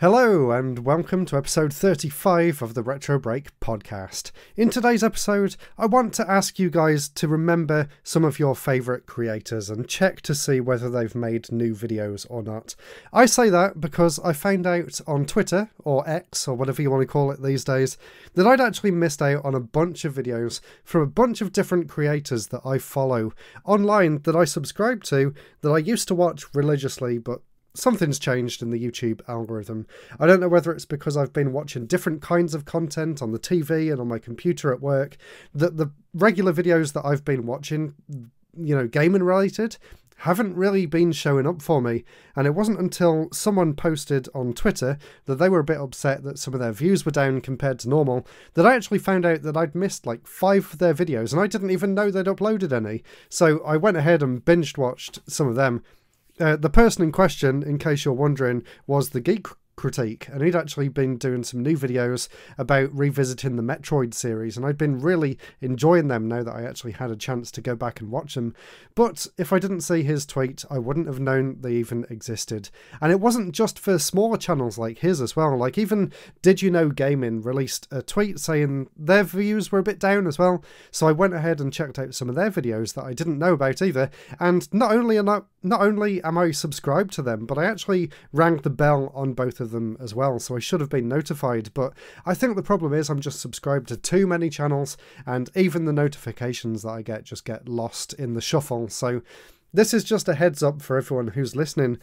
Hello and welcome to episode 35 of the RetroBreak Podcast. In today's episode, I want to ask you guys to remember some of your favourite creators and check to see whether they've made new videos or not. I say that because I found out on Twitter, or X, or whatever you want to call it these days, that I'd actually missed out on a bunch of videos from a bunch of different creators that I follow online, that I subscribe to, that I used to watch religiously, but something's changed in the YouTube algorithm. I don't know whether it's because I've been watching different kinds of content on the TV and on my computer at work, that the regular videos that I've been watching, gaming related, haven't really been showing up for me. And it wasn't until someone posted on Twitter that they were a bit upset that some of their views were down compared to normal, that I actually found out that I'd missed like 5 of their videos and I didn't even know they'd uploaded any. So I went ahead and binged watched some of them. The person in question, in case you're wondering, was the Geek Critique, and he'd actually been doing some new videos about revisiting the Metroid series, and I'd been really enjoying them now that I actually had a chance to go back and watch them. But if I didn't see his tweet, I wouldn't have known they even existed. And it wasn't just for smaller channels like his as well. Like even Did You Know Gaming released a tweet saying their views were a bit down as well. So I went ahead and checked out some of their videos that I didn't know about either. And not only am I subscribed to them, but I actually rang the bell on both of them as well, so I should have been notified. But I think the problem is I'm just subscribed to too many channels, and even the notifications that I get just get lost in the shuffle. So this is just a heads up for everyone who's listening.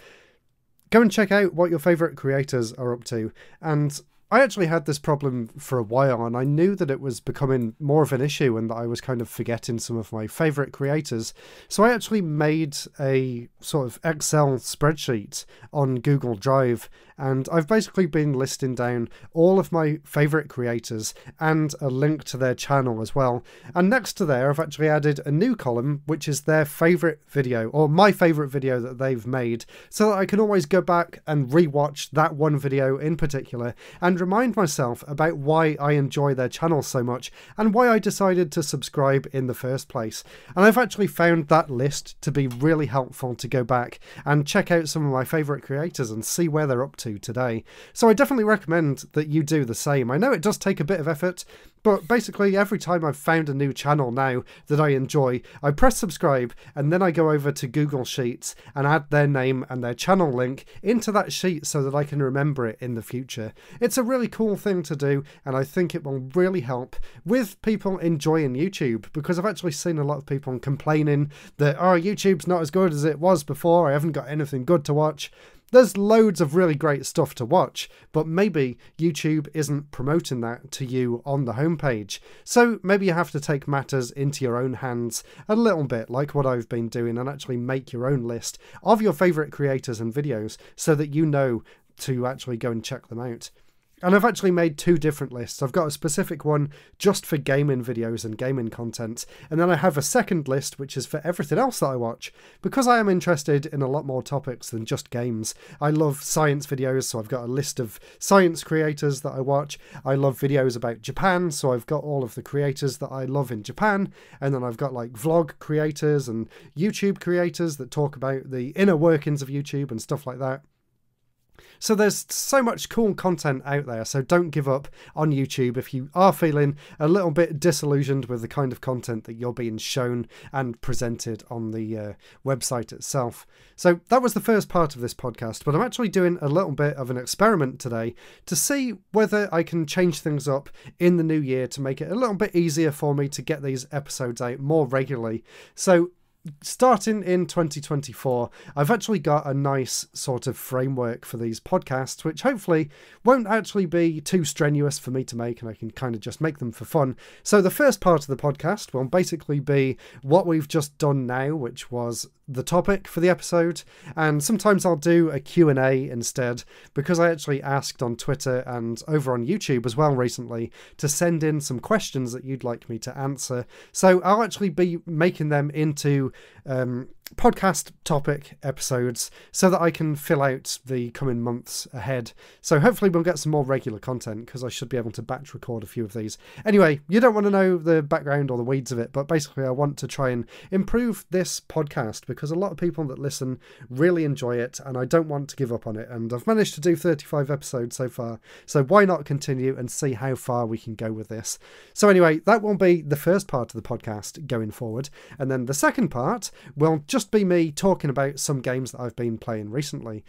Go and check out what your favourite creators are up to. And I actually had this problem for a while, and I knew that it was becoming more of an issue and that I was kind of forgetting some of my favourite creators. So I actually made a sort of Excel spreadsheet on Google Drive, and I've basically been listing down all of my favourite creators and a link to their channel as well. And next to there, I've actually added a new column, which is their favourite video, or my favourite video that they've made, so that I can always go back and rewatch that one video in particular and remind myself about why I enjoy their channel so much and why I decided to subscribe in the first place. And I've actually found that list to be really helpful to go back and check out some of my favourite creators and see where they're up to today. So I definitely recommend that you do the same. I know it does take a bit of effort, but basically every time I've found a new channel now that I enjoy, I press subscribe and then I go over to Google Sheets and add their name and their channel link into that sheet so that I can remember it in the future. It's a really cool thing to do, and I think it will really help with people enjoying YouTube, because I've actually seen a lot of people complaining that, oh, YouTube's not as good as it was before, I haven't got anything good to watch. There's loads of really great stuff to watch, but maybe YouTube isn't promoting that to you on the homepage. So maybe you have to take matters into your own hands a little bit, like what I've been doing, and actually make your own list of your favourite creators and videos so that you know to actually go and check them out. And I've actually made 2 different lists. I've got a specific one just for gaming videos and gaming content, and then I have a second list which is for everything else that I watch, because I am interested in a lot more topics than just games. I love science videos, so I've got a list of science creators that I watch. I love videos about Japan, so I've got all of the creators that I love in Japan, and then I've got like vlog creators and YouTube creators that talk about the inner workings of YouTube and stuff like that. So there's so much cool content out there, so don't give up on YouTube if you are feeling a little bit disillusioned with the kind of content that you're being shown and presented on the website itself. So that was the first part of this podcast, but I'm actually doing a little bit of an experiment today to see whether I can change things up in the new year to make it a little bit easier for me to get these episodes out more regularly. So starting in 2024, I've actually got a nice sort of framework for these podcasts, which hopefully won't actually be too strenuous for me to make, and I can kind of just make them for fun. So the first part of the podcast will basically be what we've just done now, which was the topic for the episode, and sometimes I'll do a Q&A instead, because I actually asked on Twitter and over on YouTube as well recently to send in some questions that you'd like me to answer. So I'll actually be making them into podcast topic episodes so that I can fill out the coming months ahead. So hopefully we'll get some more regular content, because I should be able to batch record a few of these. Anyway, you don't want to know the background or the weeds of it, but basically I want to try and improve this podcast because a lot of people that listen really enjoy it, and I don't want to give up on it. And I've managed to do 35 episodes so far, so why not continue and see how far we can go with this. So anyway, that will be the first part of the podcast going forward, and then the second part will just be me talking about some games that I've been playing recently.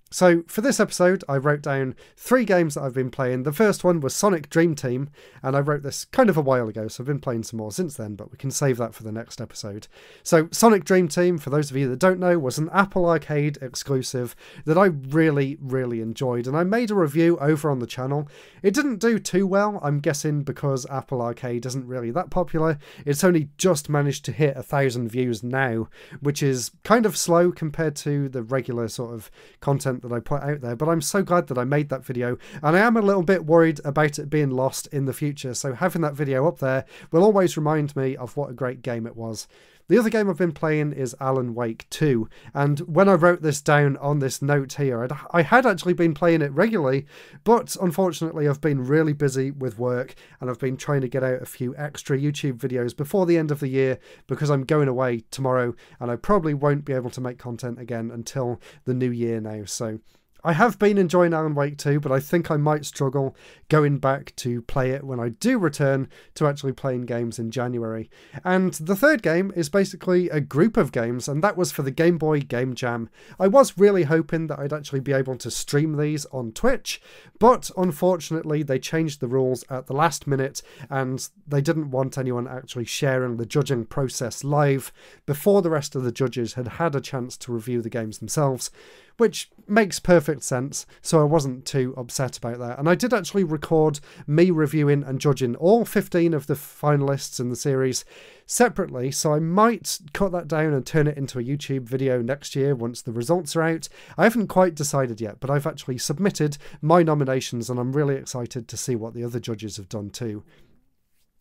So for this episode, I wrote down 3 games that I've been playing. The first one was Sonic Dream Team, and I wrote this kind of a while ago, so I've been playing some more since then, but we can save that for the next episode. So Sonic Dream Team, for those of you that don't know, was an Apple Arcade exclusive that I really, really enjoyed, and I made a review over on the channel. It didn't do too well, I'm guessing because Apple Arcade isn't really that popular. It's only just managed to hit 1,000 views now, which is kind of slow compared to the regular sort of content that I put out there, but I'm so glad that I made that video, and I am a little bit worried about it being lost in the future, so having that video up there will always remind me of what a great game it was. The other game I've been playing is Alan Wake 2, and when I wrote this down on this note here, I had actually been playing it regularly, but unfortunately I've been really busy with work, and I've been trying to get out a few extra YouTube videos before the end of the year because I'm going away tomorrow, and I probably won't be able to make content again until the new year now. So I have been enjoying Alan Wake 2, but I think I might struggle going back to play it when I do return to actually playing games in January. And the third game is basically a group of games, and that was for the Game Boy Game Jam. I was really hoping that I'd actually be able to stream these on Twitch, but unfortunately they changed the rules at the last minute, and they didn't want anyone actually sharing the judging process live before the rest of the judges had had a chance to review the games themselves, which makes perfect sense, so I wasn't too upset about that. And I did actually record me reviewing and judging all 15 of the finalists in the series separately, so I might cut that down and turn it into a YouTube video next year once the results are out. I haven't quite decided yet, but I've actually submitted my nominations, and I'm really excited to see what the other judges have done too.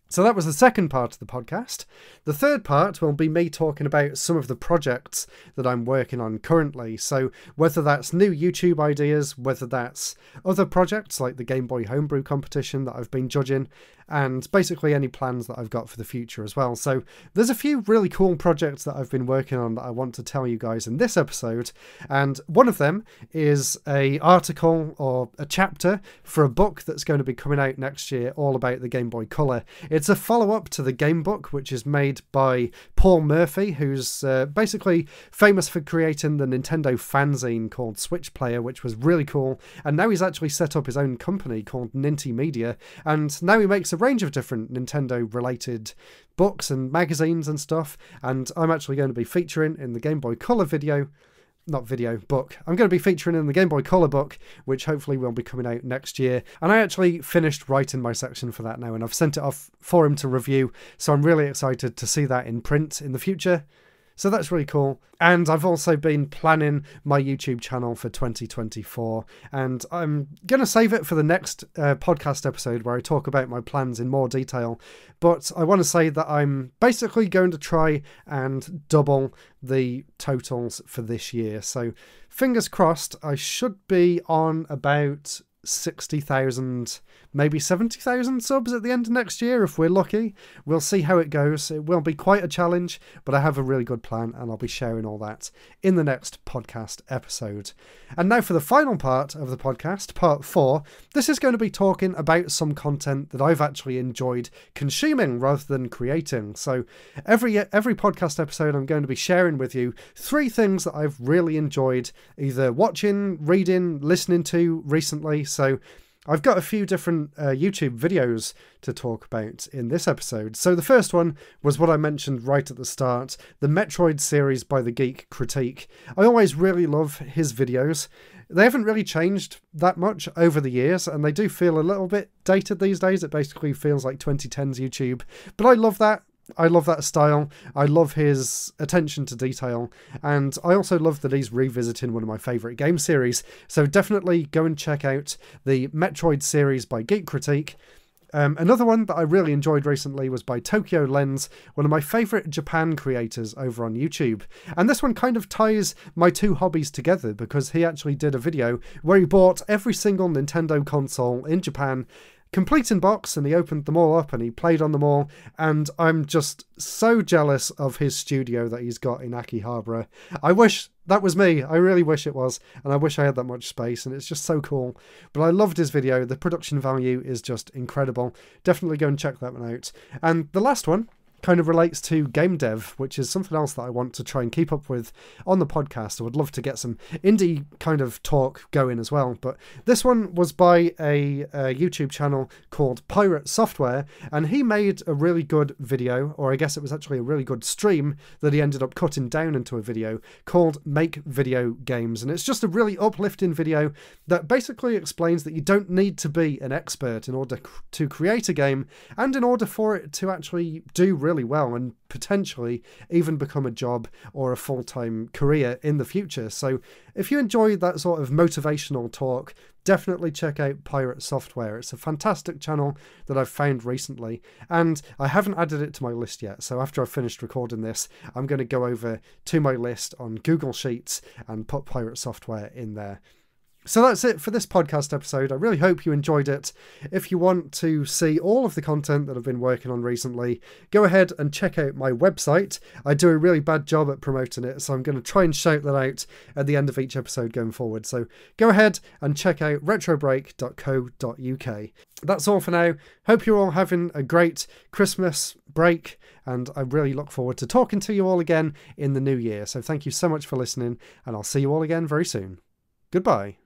So that was the second part of the podcast. The third part will be me talking about some of the projects that I'm working on currently. So whether that's new YouTube ideas, whether that's other projects like the Game Boy Homebrew competition that I've been judging, and basically any plans that I've got for the future as well. So there's a few really cool projects that I've been working on that I want to tell you guys in this episode, and one of them is an article or a chapter for a book that's going to be coming out next year all about the Game Boy Color. It's a follow-up to the Game Book, which is made by Paul Murphy, who's basically famous for creating the Nintendo fanzine called Switch Player, which was really cool, and now he's actually set up his own company called Ninty Media, and now he makes a range of different Nintendo related books and magazines and stuff, and I'm actually going to be featuring in the Game Boy Color book. I'm going to be featuring in the Game Boy Color book, which hopefully will be coming out next year, and I actually finished writing my section for that now, and I've sent it off for him to review, so I'm really excited to see that in print in the future. So that's really cool. And I've also been planning my YouTube channel for 2024, and I'm going to save it for the next podcast episode where I talk about my plans in more detail. But I want to say that I'm basically going to try and double the totals for this year. So fingers crossed, I should be on about 60,000, maybe 70,000 subs at the end of next year if we're lucky. We'll see how it goes. It will be quite a challenge, but I have a really good plan, and I'll be sharing all that in the next podcast episode. And now for the final part of the podcast, part 4. This is going to be talking about some content that I've actually enjoyed consuming rather than creating. So every podcast episode I'm going to be sharing with you 3 things that I've really enjoyed either watching, reading, listening to recently. So I've got a few different YouTube videos to talk about in this episode. So the first one was what I mentioned right at the start, the Metroid series by The Geek Critique. I always really love his videos. They haven't really changed that much over the years, and they do feel a little bit dated these days. It basically feels like 2010s YouTube, but I love that. I love that style. I love his attention to detail, and I also love that he's revisiting one of my favourite game series. So definitely go and check out the Metroid series by Geek Critique. Another one that I really enjoyed recently was by Tokyo Lens, one of my favourite Japan creators over on YouTube. And this one kind of ties my two hobbies together because he actually did a video where he bought every single Nintendo console in Japan, complete in box, and he opened them all up and he played on them all, and I'm just so jealous of his studio that he's got in Akihabara. I wish that was me. I really wish it was, and I wish I had that much space, and it's just so cool. But I loved his video. The production value is just incredible. Definitely go and check that one out. And the last one kind of relates to game dev, which is something else that I want to try and keep up with on the podcast. I would love to get some indie kind of talk going as well. But this one was by a YouTube channel called Pirate Software, and he made a really good video, or I guess it was actually a really good stream that he ended up cutting down into a video called Make Video Games. And it's just a really uplifting video that basically explains that you don't need to be an expert in order to create a game, and in order for it to actually do really well and potentially even become a job or a full-time career in the future. So if you enjoy that sort of motivational talk, definitely check out Pirate Software. It's a fantastic channel that I've found recently, and I haven't added it to my list yet. So after I've finished recording this, I'm going to go over to my list on Google Sheets and put Pirate Software in there. So that's it for this podcast episode. I really hope you enjoyed it. If you want to see all of the content that I've been working on recently, go ahead and check out my website. I do a really bad job at promoting it, so I'm going to try and shout that out at the end of each episode going forward. So go ahead and check out retrobreak.co.uk. That's all for now. Hope you're all having a great Christmas break, and I really look forward to talking to you all again in the new year. So thank you so much for listening, and I'll see you all again very soon. Goodbye.